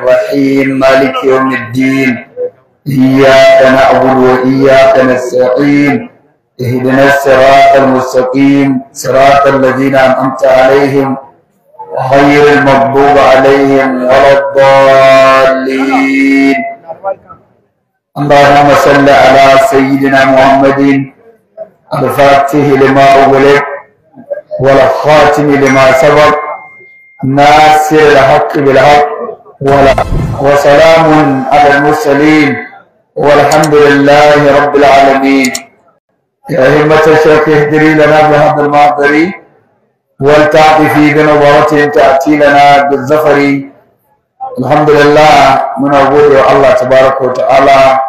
الرحيم مالك يوم الدين إياك نعبد وإياك نستعين اهدنا الصراط المستقيم صراط الذين أنعمت عليهم غير المغضوب عليهم ولا الضالين اللهم صل على سيدنا محمد الفاتح لما أغلق والخاتم لما سبق ناصر الحق بالحق وسلام على المرسلين والحمد لله رب العالمين. يا همة الشيخ اهدري لنا بهذا المحضر ولتعطفي بنظرة تأتي لنا بالظفر. الحمد لله من أقول الله تبارك وتعالى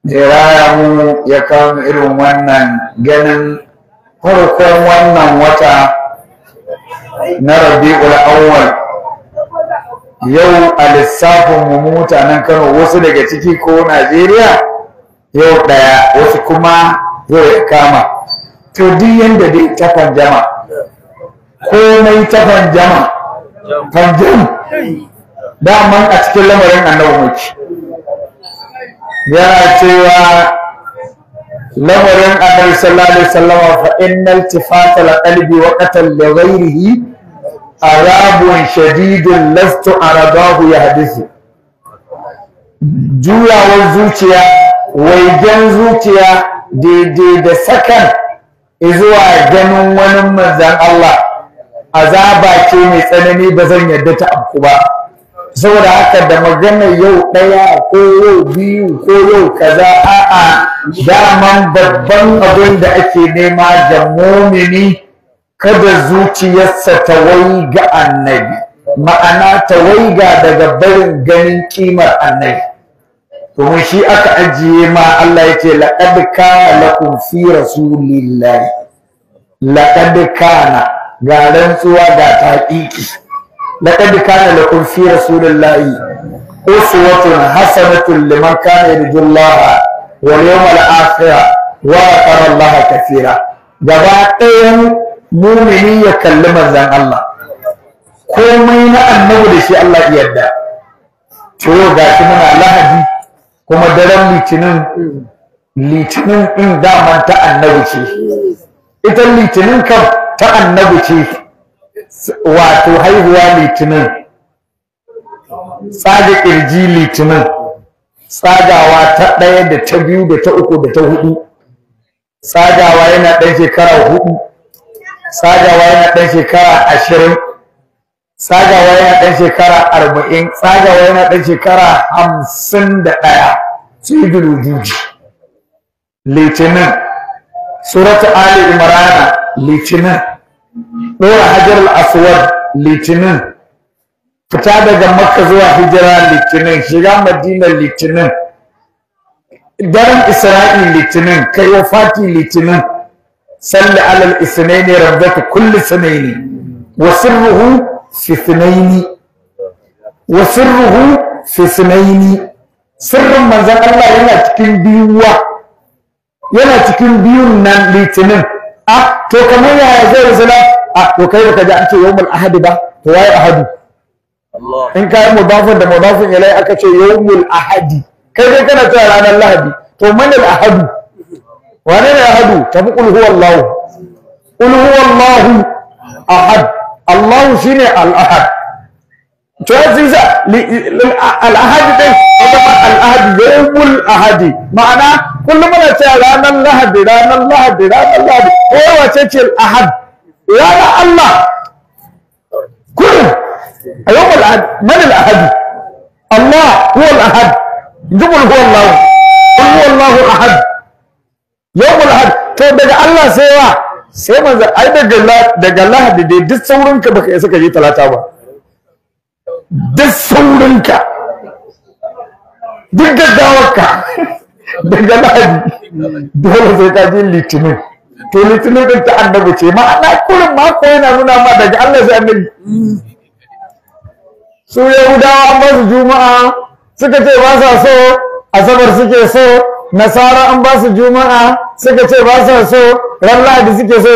mu ya kawo irin wannan ganin farkon wannan wata na Rabi'ul Awwal. Yau a lissafin mu mutanen Kano wasu daga ciki ko Najeriya yau ɗaya, wasu kuma yau ya kama. To duk yanda dai ta fanjama komai ta fanjam daman a cikin lamarin annabi muke. Yana cewa lamarin annabi sallallahu alaihi wasallam fa innal tifata qalbi wa qatal li ghayrihi arabun shadidun lastu aradahu yahdithu. Juyawar zuciya, waigen zuciya daidai da sakan zuwa ganin wani manzan Allah azaba ce mai tsanani, ba zan yarda ta afku ba. Saboda haka da magana yau ɗaya ko yau biyu ko yau kaza, a'a, daman babban abin da ake nema da mumini kada zuciyarsa ta waiga annabi, ma'ana ta waiga daga barin ganin kimar annabi. Domin shi aka ajiye ma Allah ya ce laqad kana lakum fi rasulillahi, laqad kana ga rantsuwa ga taƙiƙi. لقد كان لكم في رسول الله أسوة حسنة لمن كان يرجو الله واليوم الآخر وذكر الله كثيرا. gabaɗayan mumini ya kalli manzan Allah, komai na annabi da shi Allah ya yarda. To ga shi muna Lahadi kuma daren litinin ɗin daman ta annabi ce, ita litinin kam ta annabi ce. Wato haihuwa litinin, tsaga ƙirji litinin, tsagawa ta ɗaya da ta biyu da ta uku da ta hudu, tsagawa yana ɗan shekara 4, tsagawa yana ɗan shekara 20, tsagawa yana ɗan shekara 40, tsagawa yana ɗan shekara 51. Sayyidul wujudi litinin, suratu Ali Imran litinin, ɗora hajar al'aswad litinin, fita daga makka zuwa hijira litinin, shiga madina litinin, daren isra'i litinin, kai wafati litinin, salli alal isnaini rabbaka kulli sanaini wa sirruhu fi sunaini. Sirrin manzon Allah yana cikin biyuwa, yana cikin biyun nan litinin. To kamar yaya zai zala to kai baka ji an ce yawmul ahadi ba, to waye ahadu? In kai mudafin da mudafin ilai aka ce yawmul ahadi, kai dai kana cewa ranar Lahadi. To man al ahadu, wane ne ahadu? Tafi qul huwallahu, qul huwallahu ahad, Allah shine al ahad. To yaza al ahadi dai kuma al ahadi yawmul ahadi, ma'ana kullum muna cewa ranar Lahadi, ranar Lahadi, ranar Lahadi. Ko wace ce al-ahad? Ranar Allah. Kullum a yau al-ahad, man al-ahad? Allah huwa al-ahad. Jumul huwa Allah. Qul huwa Allahu ahad. Yau al-ahad. To daga Allah sai wa? Sai manzo ai daga Lahadi dai duk saurinka baka isa ka je Talata ba. Duk saurinka. Duk gaggawarka. Daga Lahadi dole sai ka je Litinin. To Litinin din ta annabi ce, ma'ana kurin mako yana nuna ma daga Allah sai annabi. Su Yahudawa an ba su Juma'a suka ce ba sa so, Asabar suke so, Nasara an ba su Juma'a suka ce ba sa so, ran Lahadi suke so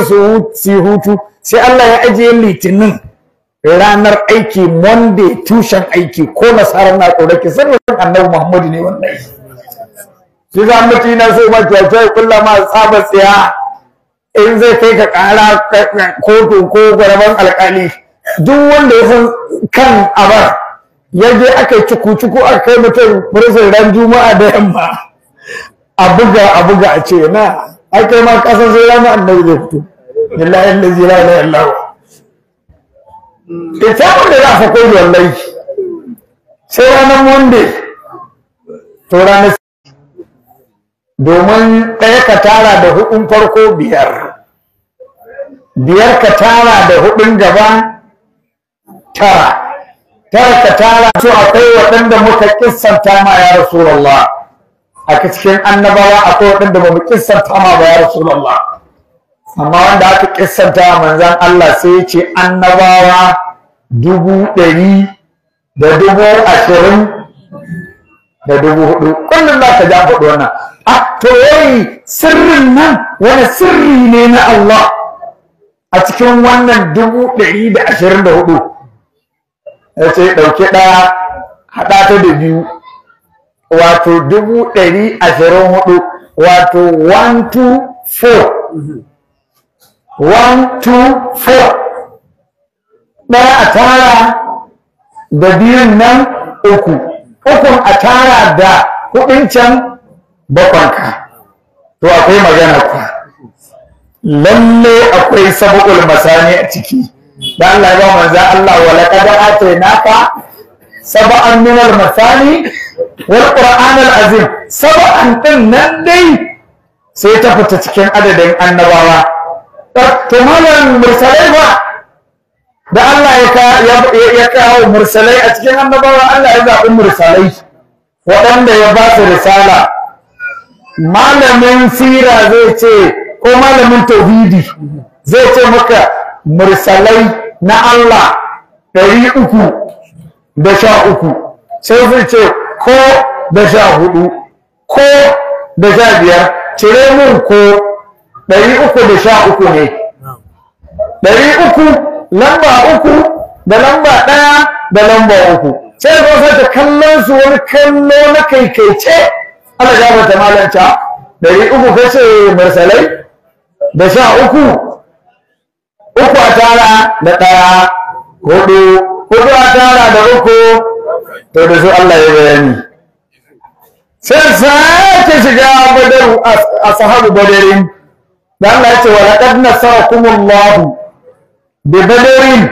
su yi hutu. Sai Allah ya ajiye Litinin ranar aiki Monday tushen aiki ko nasarar na tsoraki sirrin annabi Muhammadu ne wannan shi za mutu na so ma kyautai kulla ma tsaba tsiya in zai kai ka kara kotu ko garaban alkali duk wanda ya san kan abar ya je aka yi cuku-cuku aka kai mutum furisin ran juma'a da yamma a buga a ce na aka yi ma kasan sai ranar annabi zai fito lillahi allazi la ilaha illa huwa ita wanda za a sako wallahi sai ranar Monday to ranar domin ɗaya ka tara da hudun farko biyar ka tara da hudun gaba tara ka tara su akwai waɗanda muka kissanta ma ya Rasulullah a cikin annabawa akwai waɗanda ba mu kissanta ma ba ya Rasulullah amma wanda aka kissanta manzan Allah sai ya ce annabawa 100,000 da 20,000 da 4,000 kullum za ka ja faɗi wannan to yayi sirrin nan wani sirri ne na Allah a cikin wannan 124 ya ce ɗauki ɗaya haɗa ta da biyu wato 124 wato 124 ɗaya a tara da biyun nan ukun a tara da hudun can bakwanka to akwai magana ku lalle akwai sab'ul masani a ciki da Allah ya ba manzo Allah wa laqad atainaka sab'an min al-masani wal qur'an al-azim sab'an din nan dai sai ta fita cikin adadin annabawa to malam mursalai ba da Allah ya kawo mursalai a cikin annabawa Allah ya zaɓi mursalai waɗanda ya ba su risala malamin sira zai ce ko malamin tauhidi zai ce maka mursalai na Allah 313 sai zai ce ko da 14 ko da 15 cire mun ko 313 ne 300 lamba 3 da lamba 1 da lamba 3 sai zo sai ta kallon su wani kallo na kaikaice ana gaba ta malanta 300 kace mursalai da 13 uku a tara da ɗaya hudu a tara da uku to da su Allah ya bayani sai sake shiga badaru a sahabu badarin da Allah ya ce wa laqad nasarakumullahu bi badarin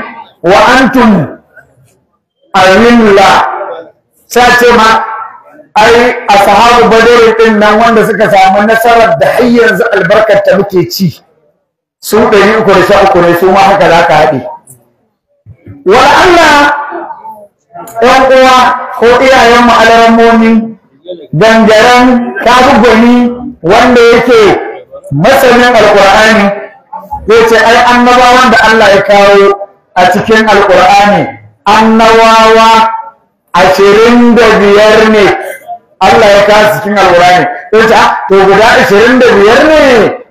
wa antum ayyilla sai ce ma ai ashabu badarin din nan wanda suka samu nasarar da har yanzu albarkar ta muke ci su 313 ne su ma haka za ka haɗe wa Allah ɗan uwa ko iyayenmu alarammomi gangaren kabugwani wanda yake masanin alƙur'ani zai ce ai annabawan da Allah ya kawo a cikin alƙur'ani annabawa 25 ne Allah ya kawo cikin alƙur'ani zai ce to guda 25 ne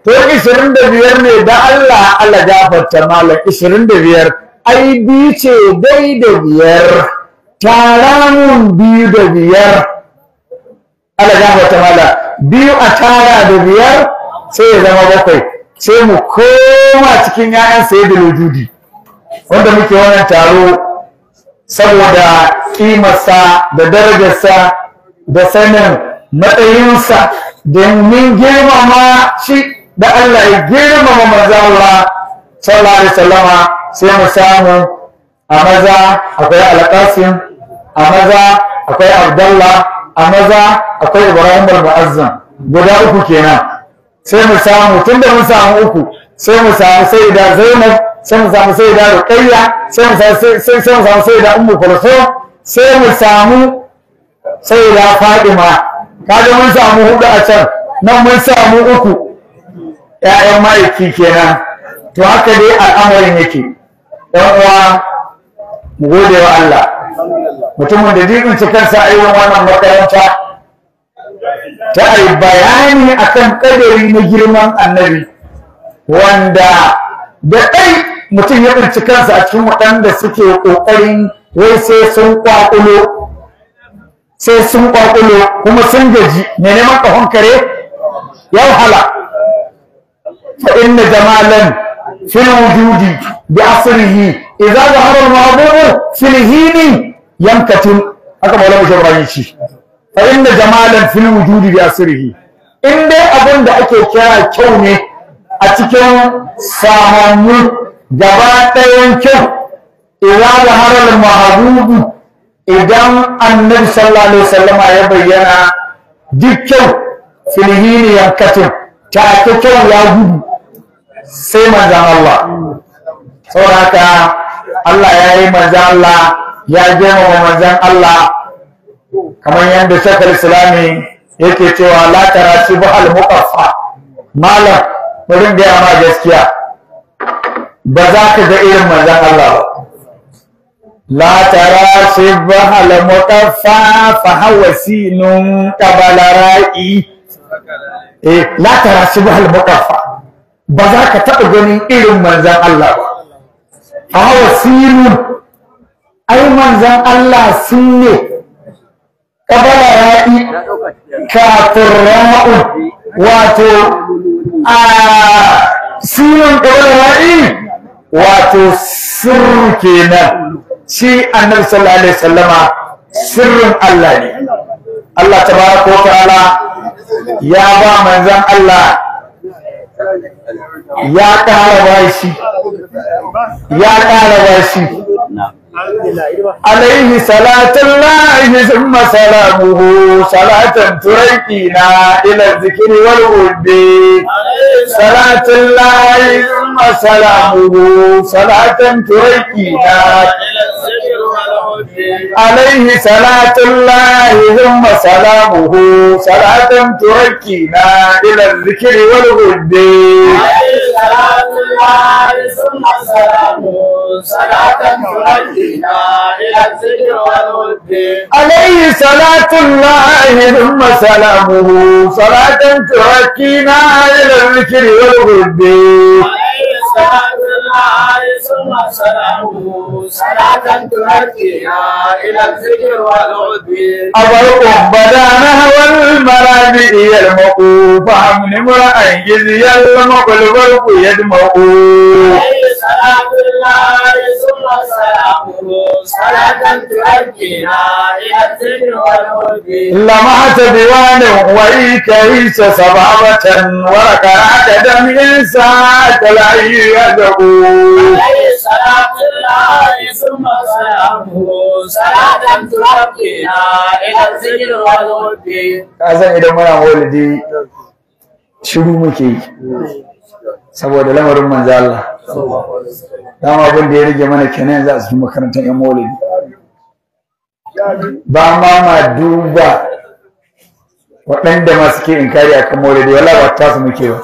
to 25 ne da Allah gafarta malam 25 ai bi ce dai da biyar tara mun 2 da 5 Allah gafarta malam 2 a tara da 5 sai ya zama 7 sai mu koma cikin ƴaƴan sayyidul wujudi wanda muke wannan taro saboda kimarsa da darajarsa da sanin matsayinsa domin girmama shi da Allah ya girmama manzo Allah sallallahu alaihi wasallama sai mu samu a maza akwai Al-Qasim a maza akwai Abdullah a maza akwai Ibrahim al-Mu'azzam guda uku kenan sai mu samu tunda mun samu uku sai mu samu Sayyida Zainab sai mu samu Sayyida Ruqayya sai mu samu Sayyida Ummu Kulthum sai mu samu Sayyida Fatima kaga mun samu hudu a can nan mun samu uku ƴaƴan ma'aiki kenan to haka dai al'amarin yake ɗan uwa mu gode wa Allah mutumin da jibinci kansa a irin wannan makaranta ta yi bayani akan kadari na girman annabi wanda da ɗai mutum ya tsinci kansa a cikin waɗanda suke ƙoƙarin wai sai sun ƙwaƙulo kuma sun gaji mai neman ƙahon kare ya wahala. fa inna jamalan fil wujudi bi asrihi idza zahara al-mahbub fil hini yankatin haka maulana shabrani ci. fa inna jamalan fil wujudi bi asrihi, in dai abin da ake kira kyau ne a cikin samanni gaba ɗayan kyau, idza zahara al-mahbub, idan annabi sallallahu alaihi wasallam ya bayyana duk kyau fil hini yankatin take kyau ya gudu sai manzan Allah. Saboda haka Allah ya yi manzan Allah, ya girmama manzan Allah, kamar yadda shakar islami yake cewa la tara shibhal muqaffa. Malam bari gaya ma gaskiya, ba za ka ga irin manzan Allah ba. la tara shibhal muqaffa fa huwa sinun qabala ra'i. la tara shibhal muqaffa, ba za ka taɓa ganin irin manzan Allah ba. a hawa sinu, ai manzan Allah sun ne ƙabala ra'i kafin rama'u, wato a sinun ƙabala ra'i wato sirru kenan. shi annabi sallallahu alaihi wasallama sirrin Allah ne. Allah tabaraka wa ta'ala ya ba manzan Allah ya ƙara bashi alaihi salatun lahi summa salamuhu salatan turaqina ila zikri wal hubbi. salatun lahi summa salamuhu salatan turaqina عليه صلاة الله ثم سلامه صلاة تركينا إلى الذكر والود. عليه صلاة الله ثم سلامه صلاة تركينا إلى الذكر والود. عليه صلاة الله ثم سلامه صلاة تركينا إلى الذكر والود. عليه صلاة الله ثم سلامه صلاة تركينا إلى الذكر والود. أبرق بدا نهو المرابع يلمقوا فهم امرأ جزي المقلب يدمقوا. عليه صلاة الله ثم سلامه صلاة تركينا إلى الذكر والود. لمعت ديوان وإيكيس سبابة وركعت دم إنسان العي يدعو. عليه صلاة الله ثم سلامه صلاة تركينا إلى الذكر والود. كازan idan muna maulidi shiru muke yi saboda lamarin manzo Allah. dama abin da ya rage mana kenan za su makarantar yan maulidi, ba ma duba waɗanda masu ke inkari akan maulidi, wallahi ba ta su muke ba.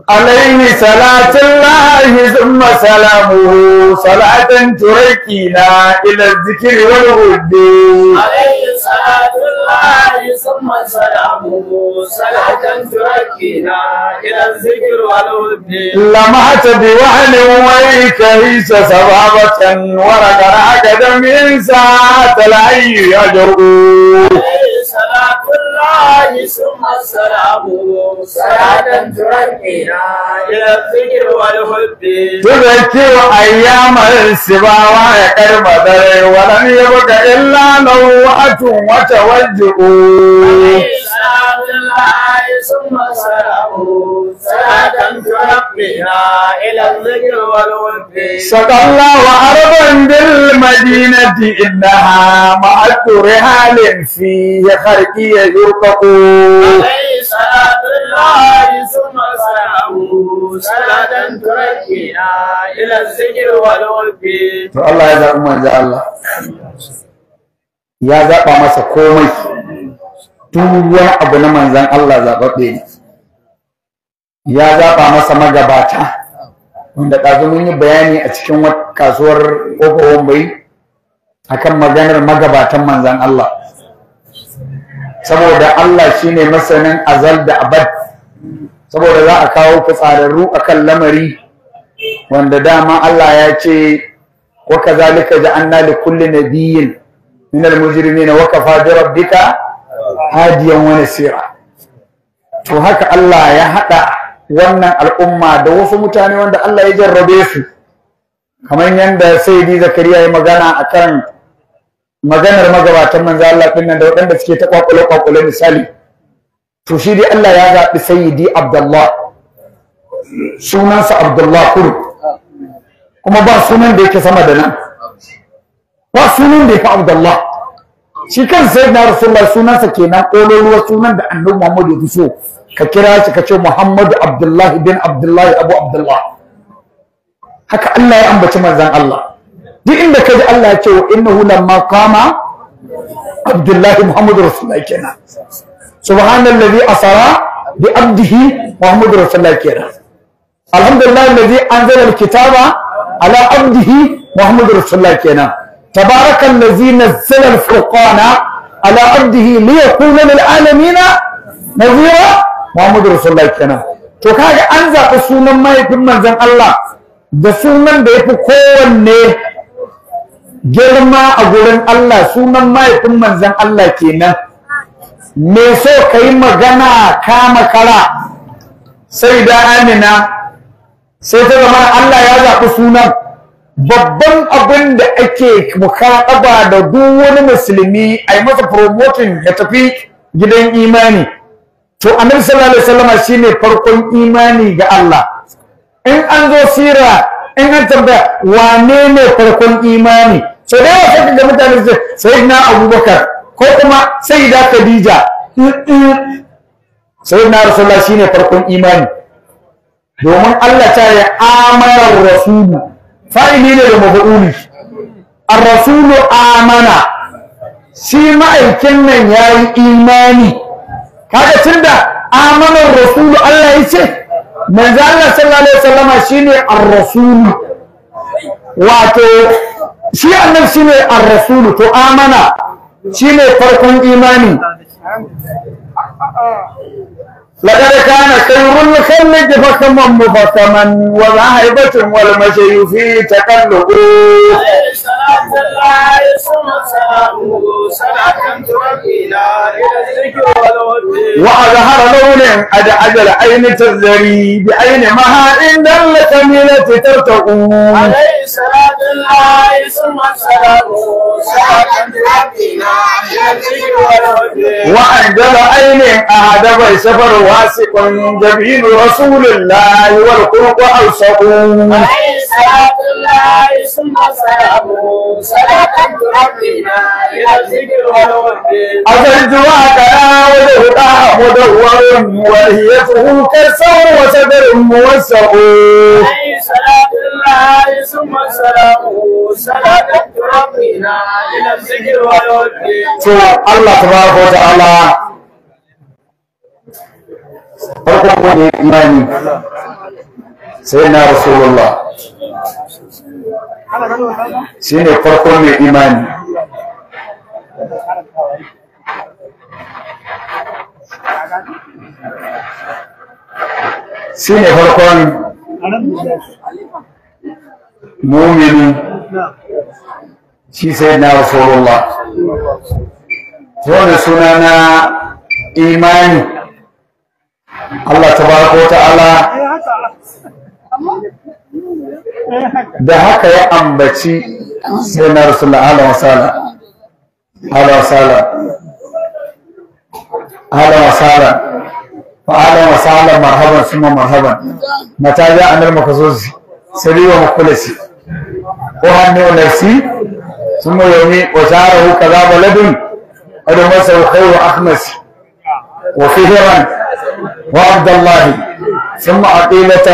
عليه صلاة الله ثم سلامه صلاة تركينا إلى الذكر والود. عليه صلاة الله ثم سلامه صلاة تركينا إلى الذكر والود. لمعت بوهن ويكيس سبابة ورقعك دم ساعة العي يجرؤ. عليه صلاة الله ثم سلامه صلاة تركينا إلى الذكر والحب. تذكر أيام السبا ويقرب ذر ولم يبق إلا نوعة وتوجه. عليه صلاة الله ثم سلامه صلاة تركينا إلى الذكر والحب. سقى الله عربا بالمدينة إنها معد رحال فيه خرقي يرقق. عليه صلاة الله ثم سلامه صلاة تركينا إلى الذكر والحب. to Allah ya zaɓi manzo Allah, ya zaɓa masa komai, duk wani abu na manzon Allah zaɓaɓɓe ne. Ya zaɓa masa magabata, wanda ɗazu mun yi bayani a cikin kasuwar Ƙofar Wambai akan maganar magabatan manzon Allah. Saboda Allah shine masanin azal da abad, saboda za a kawo fitsararru akan lamari wanda dama Allah ya ce wa kazalika ja'alna li kulli nabiyyin min al-mujrimin wa kafa bi rabbika hadiyan wa nasira. To haka Allah ya hada wannan al'umma da wasu mutane wanda Allah ya jarrabe su, kamar yanda Sayyidi Zakariya ya magana akan maganar magabatan manzo Allah din nan da waɗanda suke ta kwakwale misali. To shi dai Allah ya zaɓi Sayyidi Abdullah, sunansa Abdullah Kur, kuma ba sunan da yake sama da nan, ba sunan da yake Abdullah. Shi kan Sayyidina Rasulullah sunansa kenan ƙololuwa sunan da Annabi Muhammad ya fi so, ka kira shi ka ce Muhammadu Abdullahi bin Abdullahi Abu Abdullah. Haka Allah ya ambaci manzon Allah. Duk inda ka ji Allah ya ce wa innahu lamma qama Abdullahi Muhammadu Rasulullah kenan. Subhanallazi asara bi abdihi Muhammadu Rasulullah kenan. Alhamdulillah allazi anzala alkitaba ala abdihi Muhammadu Rasulullah kenan. Tabarakallazi nazzala alfurqana ala abdihi liyakuna lil alamin nazira Muhammadu Rasulullah kenan. To kaga an zaɓi sunan mahaifin manzon Allah da sunan da yafi kowanne girma a gurin Allah, sunan mahaifin manzon Allah kenan. Me so ka yi magana kama kara sai da Amina sai ta zama Allah ya zaɓi sunan. Babban abin da ake mukaɗaba da duk wani musulmi a yi masa promoting ya tafi gidan imani, to Annabi sallallahu alaihi wasallam shine farkon imani ga Allah. In an zo sira, in an tambaya wane ne farkon imani, so da yawa sai ga mutane su sayyidina Abubakar ko kuma sayyida Khadija. Sayyidina Rasulullah shine farkon imani, domin Allah ta yi amana rasulu, fa'ili ne da maf'uli. Ar-rasulu amana, shi ma'aikin nan yayi imani. Kaga tunda amanar rasulu Allah ya ce, manzo Allah sallallahu alaihi wasallam shine ar-rasulu, wato shi annabi shine ar-rasulu, to amana shine farkon imani. لقد كان خير الخلق فخما مفخما وذا هيبة والمشي فيه تقلب. صلاة الله ثم سلامه صلاة ترقينا إلى الذكر والود. وأظهر لون أدعج العين تزدري بعين مها عند الكميلة ترتقو. عليه صلاة الله ثم سلامه صلاة ترقينا إلى الذكر والود. وأنجل عين أهدب سفر واسق جبين رسول الله والخلق أوسق. عليه صلاة الله ثم سلامه صلاة ترقينا إلى الذكر والود. أزلت وعكنا وجهها مدور ولهيته كالثور وصدر موسق. عليه صلاة الله ثم سلامه صلاة ترقينا إلى الذكر والود. الله تبارك وتعالى farkon wani imani sai na Rasulullah shi ne farkon mai imani. Shi ne farkon mumini, shi sai na Rasulullah. Wannan suna na imani Allah tabaraka wa ta'ala da haka ya ambaci sai na Rasulullah ala wasala ala wasala ala wasala fa ala wasala marhaban summa marhaban mata ja anil makazuzi sari wa mukulasi wa hannu nafsi summa yawmi wa sha'ruhu kaza baladun adu masa khayru akhmas wa fihran وعبد الله ثم عقيلة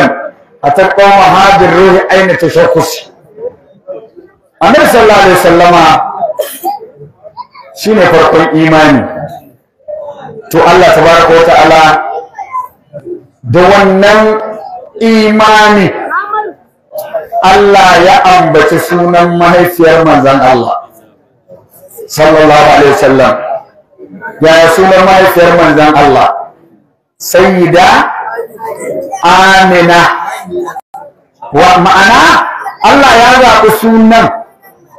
أتقوم هذا الروح أين تشخص. النبي صلى الله عليه وسلم شنو فرق الإيمان تو الله تبارك وتعالى دوانا إيماني الله يا أنبت سونا ما هي في رمضان الله صلى الله عليه وسلم يا سونا ما هي في رمضان الله سيدة Amina. Wa ma'ana Allah ya zaɓi sunan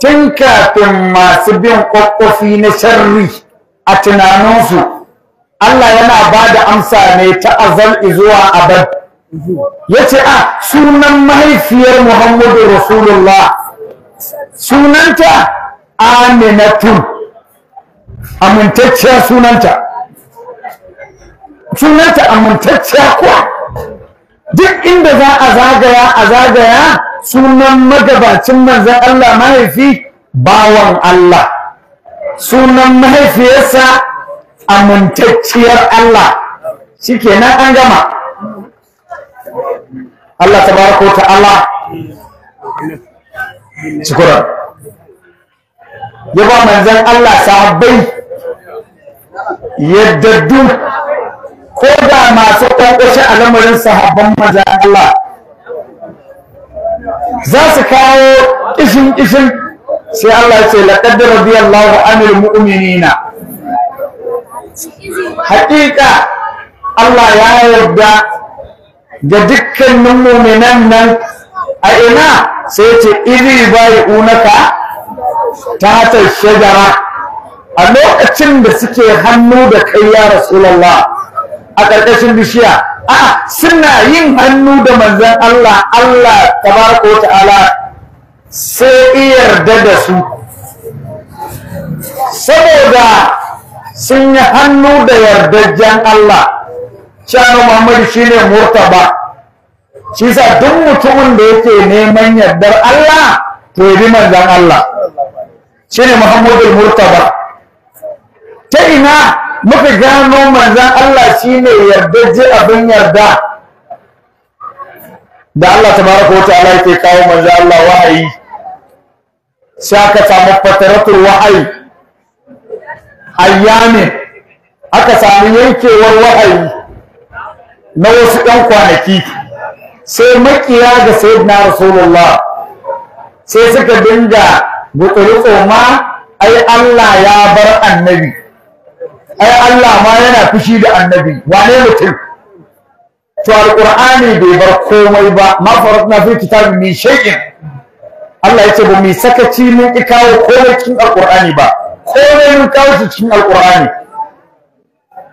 tun kafin masu bin ƙwaƙwafi na sharri a tunaninsu. Allah yana ba da amsa ne ta azal zuwa abad. Ya ce a sunan mahaifiyar Muhammadu Rasulullah sunanta Aminatun, amintacciya sunanta amintacciya kuwa. Duk inda za a zagaya sunan magabacin manzan Allah mahaifi bawan Allah, sunan mahaifiyarsa amintacciyar Allah. Shikenan an gama. Allah tabaraka wa ta'ala shukran ya ba manzan Allah sahabbai yaddaddu, ko da masu ƙwanƙwashi a lamarin sahabban manzan Allah za su kawo ƙishin sai Allah ya ce laqad radiyallahu anil mu'minina, haƙiƙa Allah ya yarda ga dukkanin mu'minan nan a ina sai ce idhi bai'unaka ta shajara, a lokacin da suke hannu da kai ya Rasulullah a ƙarƙashin bishiya. Suna yin hannu da manzan Allah, Allah tabaraka wa ta'ala sai yarda da su saboda sun yi hannu da yardajjen Allah. Shanu Muhammadu shine murtaba. Shi sa duk mutumin da yake neman yardar Allah to yi manzan Allah, shine Muhammadu murtaba. Ta ina muka gano manzan Allah shine yardajje abin yarda? Da Allah tabaraka wa ta'ala yake kawo manzan Allah wahayi, sai aka samu fataratul wahayi, ayyamin aka samu yankewar wahayi na wasu ɗan kwanaki. Sai makiya ga sayyidina Rasulullah sai suka dinga gutsuru ma, ai Allah ya bar annabi, ai Allah ma yana fushi da annabi. Wane mutum? To alqur'ani bai bar komai ba, ma faratna fi kitabin min shay'in. Allah ya ce ba mu sakaci mun ki kawo komai cikin alqur'ani ba, komai mun kawo shi cikin alqur'ani.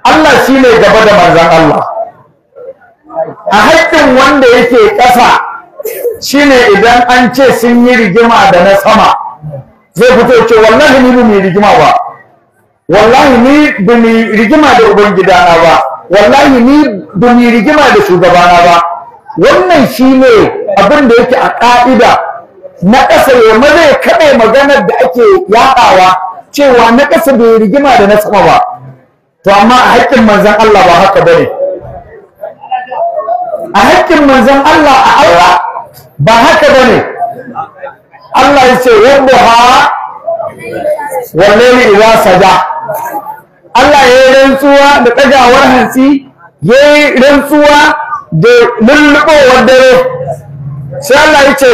Allah shine gaba da manzon Allah. A haƙƙin wanda yake ƙasa shine idan an ce sun yi rigima da na sama, zai fito ce wallahi ni ba mu rigima ba, wallahi ni ba mu rigima da ubangidana ba, wallahi ni ba mu rigima da shugabana ba. Wannan shine abin da yake a ƙa'ida. Na ƙasa ya maza ya kaɗai maganar da ake yaɗawa cewa na ƙasa bai rigima da na sama ba. To amma a haƙƙin manzon Allah ba haka bane. A haƙƙin manzon Allah a Allah ba haka bane. Allah ya ce wadduha wallahi idza saja. Allah ya yi rantsuwa da ɗagawar hantsi, ya yi rantsuwa da lullubowar dare. Sai Allah ya ce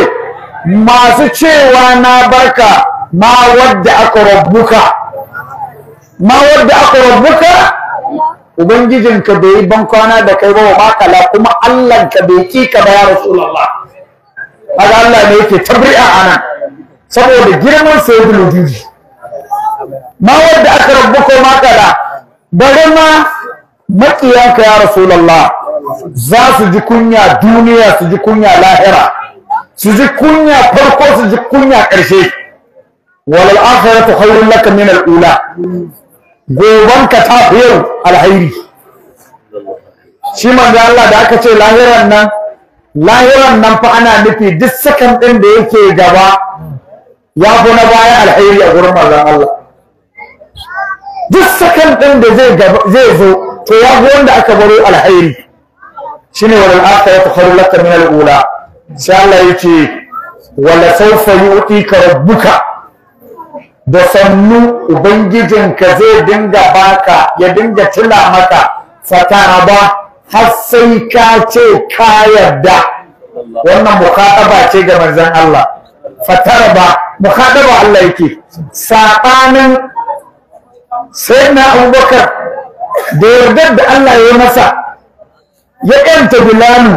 masu cewa na barka ma wadda aka rabbuka, ubangijinka bai yi bankwana da kai ba wa makala, kuma Allahnka bai ki ka ba ya Rasulullah. Kaga Allah ne yake tabri'a anan saboda girman sayyidul wujudi. Ma wadda aka rabbuka makala, bari ma makiyanka ya Rasulullah za su ji kunya duniya, su ji kunya lahira, su ji kunya farko, su ji kunya ƙarshe. Walal akhiratu khairun laka min al-ula. Gobanka ta fi yau alhairi. Shi manzo Allah da aka ce lahiran nan fa ana nufi duk sakan ɗin da yake gaba ya fi na baya alhairi a gurin manzon Allah. Duk sakan ɗin da zai zo to ya fi wanda aka baro alhairi. Shine walal akhiratu khairun laka min al-ula. Sai Allah yake wala sawfa yu'tika rabbuka, da sannu ubangijinka zai dinga baka, ya dinga tuna maka, fatara ba har sai ka ce ka yarda. Wannan mukhataba ce ga manzon Allah. Fatara ba mukhataba Allah yake. Sabanin sayyidina Abubakar da yardar da Allah ya yi masa, ya yanta bilalu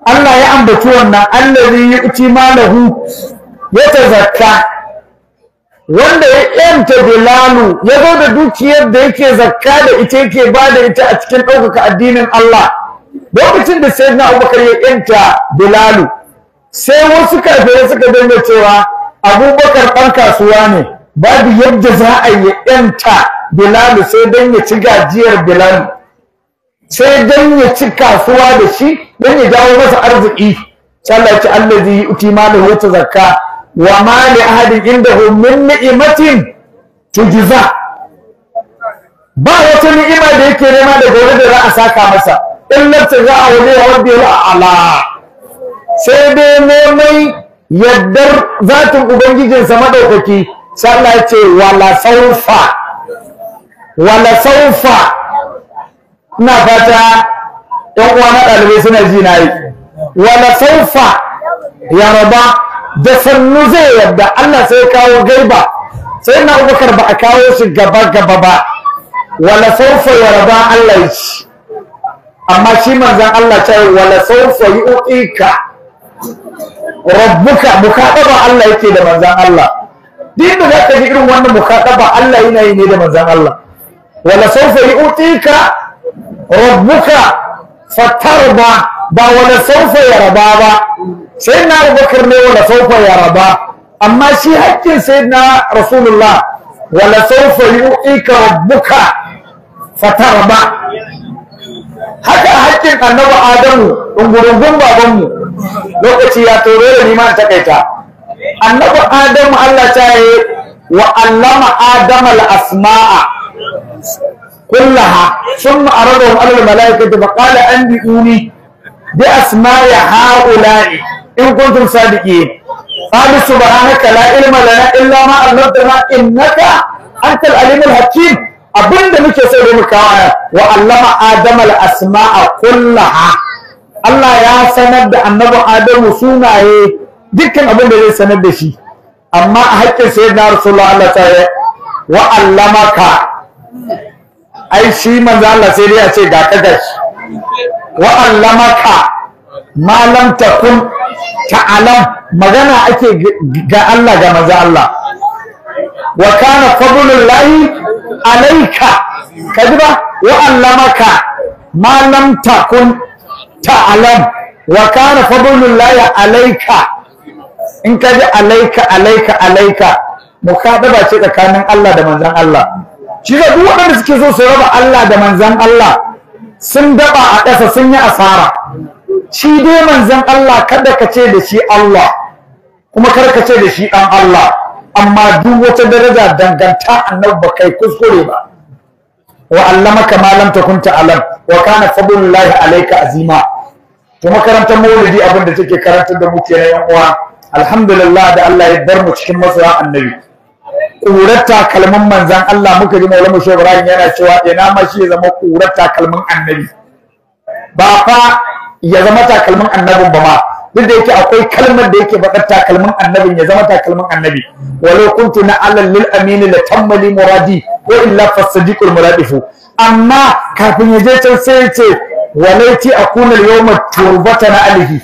Allah ya ambaci wannan allazi yu'ti malahu yatazakka wanda ya yanta bilalu ya zo da dukiyar da yake zakka da ita yake ba da ita a cikin ɗaukaka addinin Allah lokacin da sayyidina Abubakar ya yanta bilalu sai wasu kafirai suka dinga cewa Abubakar ɗan kasuwa ne babu yadda za a yi yanta bilalu sai dan ya ci gajiyar bilalu sai dan ya ci kasuwa da shi dan ya jawo masa arziki sai Allah ya ce allazi yu'ti malahu yatazakka wa ma li ahadin indahu min ni'matin tujza ba wata ni'ima da yake nema da gobe da za a saka masa illa za a waje rabbil a'la sai dai neman yaddar zatin ubangijinsa madaukaki sai Allah ya ce wala saufa ina fata ɗan uwa na ɗalibai suna ji na yi wala saufa ya raba da sannu zai yadda Allah sai kawo gaiba sai na Abubakar ba a kawo shi gaba ba wala saufa ya raba Allah ya ci amma shi manzon Allah ce wala saufa yu'tika rabbuka mukaɗaba Allah yake da manzon Allah din da zaka ji irin wannan mukaɗaba Allah yana yi ne da manzon Allah wala saufa yu'tika rabbuka fatarba ba wala saufa yarba ba sayyidina Abubakar ne wala saufa yarba amma shi hakkin sayyidina Rasulullah wala saufa yu'tika rabbuka fatarba haka hakkin annabi Adamu dungurungun babanmu lokaci ya tore da ni ma takaita annabi Adamu Allah ta yi wa allama Adama al-asma'a كلها ثم أردهم على الملائكة فقال أنبئوني بأسماء هؤلاء إن كنتم صادقين قالوا سبحانك لا علم لنا إلا ما علمتنا إنك أنت العليم الحكيم abinda muke so da muka wa allama adama al-asma'a kullaha Allah ya sanar da annabi Adamu sunaye dukkan abin da zai sanar da shi amma a haƙƙin sayyidina Rasulullah Allah ta yi wa allamaka ai shi manzo Allah sai dai ya ce ga kagashi wa allamaka ma lam takun ta'lam magana ake ga Allah ga manzo Allah wa kana fadlullahi alayka kadiba wa allamaka ma lam takun ta'lam wa kana fadlullahi alayka in kaji alayka mukadaba ce tsakanin Allah da manzon Allah shi da duk waɗanda suke so su raba Allah da manzan Allah sun daba a ƙasa sun yi asara shi dai manzan Allah kada ka ce da shi Allah kuma kar ka ce da shi ɗan Allah amma duk wata daraja danganta annabi ba kai kuskure ba wa allamaka ma lam takun ta'lam wa kana fadlullahi alayka azima to makarantar maulidi abin da take karantar da mu kenan yan uwa alhamdulillah da Allah ya bar mu cikin masoya annabi ƙurar takalmin manzan Allah muka ji Maulana Shehu Ibrahim yana cewa ina ma shi ya zama ƙurar takalmin annabi ba fa ya zama takalmin annabin ba ma duk da yake akwai kalmar da yake faɗar takalmin annabin ya zama takalmin annabi walau kuntu na alal lil amini la tammali muradi wa illa fasadiqul muradifu amma kafin ya je can sai ya ce walaiti akuna al-yawma turbatan alihi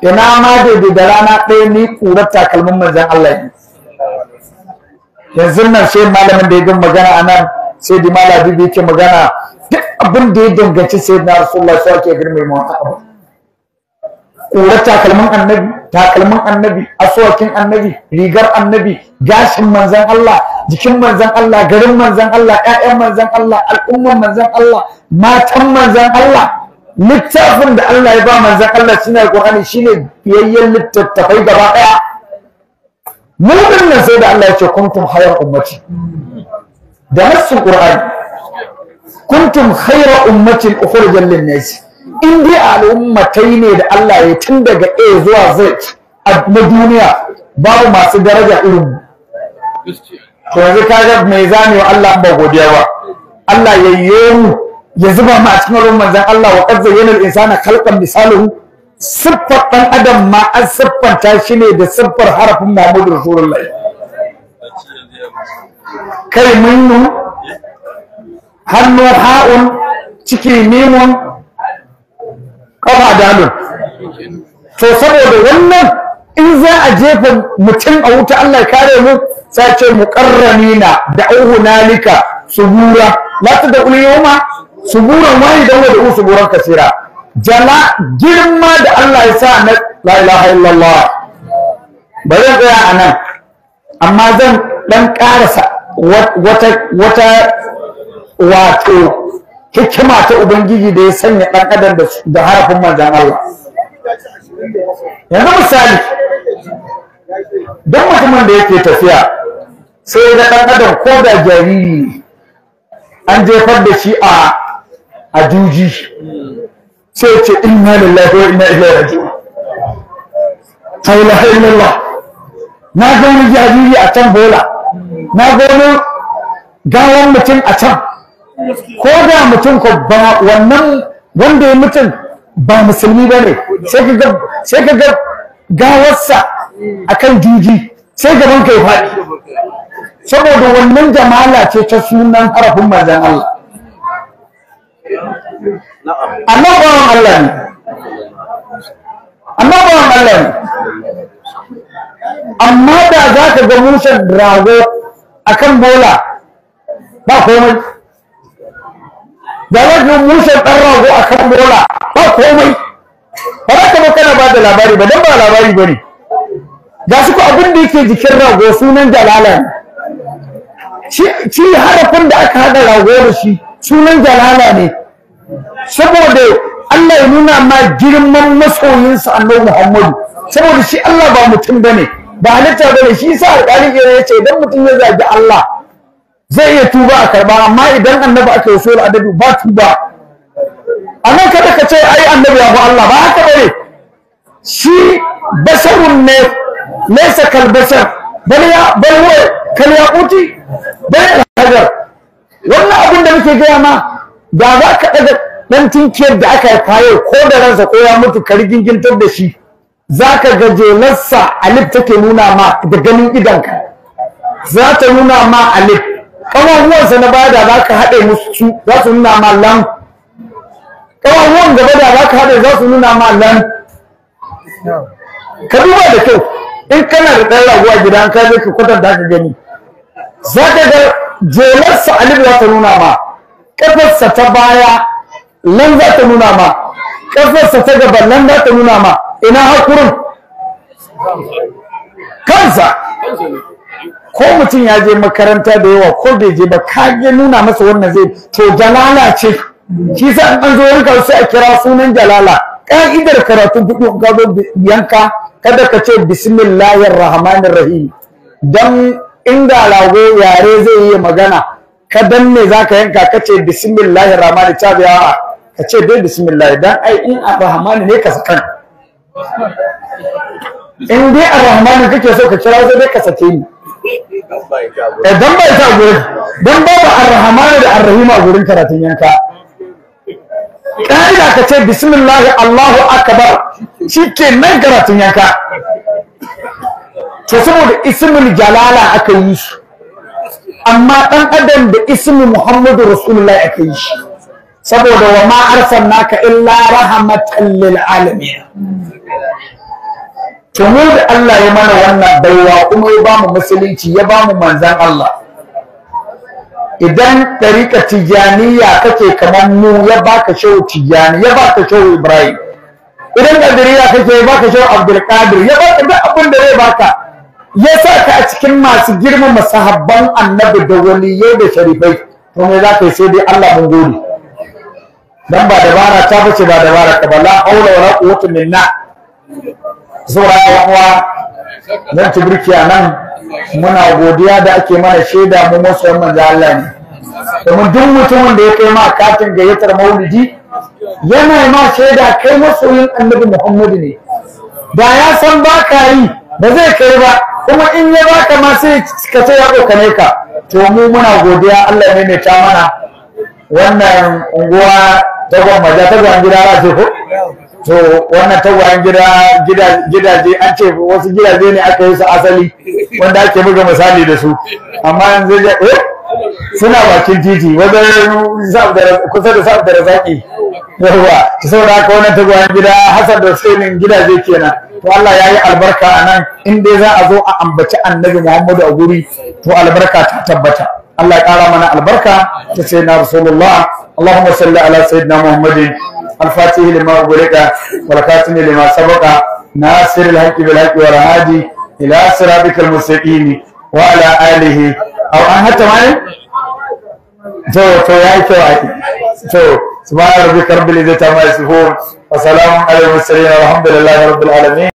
ina ma daidai da rana ɗaya ni ƙurar takalmin manzan Allah ne yanzu nan sai malamin da ya gan magana a nan sai di mala bibi yake magana duk abin da ya danganci sai na Rasulullah sai ake girme mu wata abu ƙurar takalmin annabi aswakin annabi rigar annabi gashin manzan Allah jikin manzan Allah garin manzan Allah ƴaƴan manzan Allah al'umman manzan Allah matan manzan Allah littafin da Allah ya ba manzan Allah shine Qur'ani shine biyayyen littattafai gaba ɗaya mu nan sai da Allah ya ce kuntum khayra ummati da nassin Qur'ani kuntum khayra ummatin ukhrijat lin-nas in dai al'ummatai ne da Allah ya tun daga A zuwa Z na duniya babu masu daraja irin to yanzu kaga me zame wa Allah ba godiya ba Allah ya yi ya zuba mu a cikin ruwan manzon Allah wa qad zayyana al-insana khalqan misaluhu siffar ɗan adam ma an siffanta shi ne da siffar harafin Muhammadu Rasulullahi kai minnu hannu ha'un ciki mimun adalun. To saboda wannan in za a jefa mutum a wuta Allah ya kare mu sai ce muqarranina da hunalika subura la tad'u yawma suburan wahidan wa da'u suburan kasira. Jala girma da Allah ya sa na la ilaha illallah. Bari tsaya anan amma zan dan karasa wata wato hikima ta ubangiji da ya sanya dan adam da harafin manzon Allah. Yanzu misali don mutumin da yake tafiya sai ga ɗan adam ko da jariri an jefar da shi a juji sai ce inna lillahi wa inna ilaihi raji'un. La ilaha illallah. Na ga wani jariri a can bola, na ga wani gawan mutum a can. Ko da mutum ko ba wannan wanda ya mutum ba musulmi ba ne, sai ka ga gawarsa a kan juji sai gaban ka yi faɗi. Saboda wannan jamala ce ta sunan harafin manzon Allah. Annabawan Allah ne. Annabawan Allah ne. Amma da za ka ga mushen rago a kan bola ba komai. Da za ka ga mushen ɗan rago a kan bola ba komai. Ba za ka ba kana ba da labari ba don ba labari ba ne. Ga su ku abin da yake jikin rago sunan jalala ne. Shi harafin da aka haɗa rago da shi sunan jalala ne. Saboda Allah ya nuna ma girman masoyinsa Annabi Muhammadu. Saboda shi Allah ba mutum ba ne, ba halitta ba ne. Shi sa alƙalin ya ce idan mutum ya zagi Allah zai iya tuba a karɓa, amma idan annabi aka yi sulhu adabi ba tuba. Amma kada ka ce ai annabi ya fi Allah, ba haka bane. Shi basharun ne laysa kal bashar bal huwa kal yaquti bal hajar. Wannan abin da muke gaya ma da za ka daga dan tinkiyar da aka kayo ko da ransa ko ya mutu ka rigingintar da shi, za ka ga jelarsa alif take nuna ma da ganin idanka, za ta nuna ma alif. Ƙawahuwansa na bada za ka haɗe musu za su nuna ma lan. Ƙawahuwan gaba da za ka haɗe za su nuna ma lan. Ka duba da kyau, in kana da ɗan rago a gida ka je ka kwatanta ka gani, za ka ga jelarsa alif za ta nuna ma, ƙafarsa ta baya lan za ta nuna ma, ƙafarsa ta gaba lan za ta nuna ma. Ina hakurin kansa. Ko mutum ya je makaranta da yawa ko bai je ba ka ga nuna masa wannan zai to jalala ce. Shi sa an zo yanka sai a kira sunan jalala. Ka'idar karatu fiqh ka zo yanka kada ka ce bismillahir rahmanir rahim, dan inda lago yare zai yi magana ka danne zaka yanka ka ce bismillahir rahmanir tabi'a ka ce dai bismillah, dan ai in ar-rahman ne ka sakan. In dai ar-rahman kake so ka kira sai dai ka sake ni. Dan bai ta gurin, dan babu ar-rahman da ar-rahim a gurin karatun yanka. Ka'ida ka ce bismillah Allahu akbar, shikenan karatun yanka. To saboda ismul jalala aka yi shi, amma dan adam da ismu Muhammadu Rasulullahi aka yi shi. Saboda wa ma arsalnaka illa rahmatan lil alamin. To mu da Allah ya mana wannan baiwa kuma ya bamu musulunci, ya bamu manzan Allah. Idan tariqa tijaniya kake kamar mu, ya baka shehu tijani, ya baka shehu Ibrahim. Idan kadiriya kake ya baka shehu Abdul Qadir, ya baka duk abin da zai baka. Ya sa ka a cikin masu girmama sahabban Annabi da waliyai da sharifai. To me za ka yi sai dai Allah mun gode. Dan ba dabara ta bace ba dabara ka ba, la haula wala quwwata minna. Zuwa uwa dan tibirki anan muna godiya da ake mana shaida mu masoyan manzo Allah ne. Domin duk mutumin da ya kai ma katin gayyatar maulidi yana ma shaida kai masoyin Annabi Muhammadu ne. Da ya san ba ka yi ba zai kai ba, kuma in ya baka ma sai ka ce ya kokane ka. To mu muna godiya, Allah ya maimaita mana wannan unguwa ta gwamnati ta gwamnati gida ce ko? To wannan tagwayen gidaje an ce wasu gidaje ne aka yi su asali wanda ake buga misali da su, amma yanzu suna bakin titi wajen kusa da sa'ad da razaki yawa saboda haka wannan tagwayen gida Hassan da Husainin gidaje kenan to Allah ya yi albarka a nan in dai za a zo a ambaci annabi Muhammadu a guri to albarka ta tabbata Allah ya ƙara mana albarka ta sayyidina Rasulullah Allahumma salli ala sayyidina Muhammadin al-Fatih lima ughliqa wal khatim lima sabaqa nasir al-haqqi bil haqqi wal hadi ila siratikal mustaqim wa ala alihi aw an hatta mai to yayi kyau to subhana rabbika rabbil izzati amma yasifun wa salamun alal mursalin walhamdulillahi rabbil alamin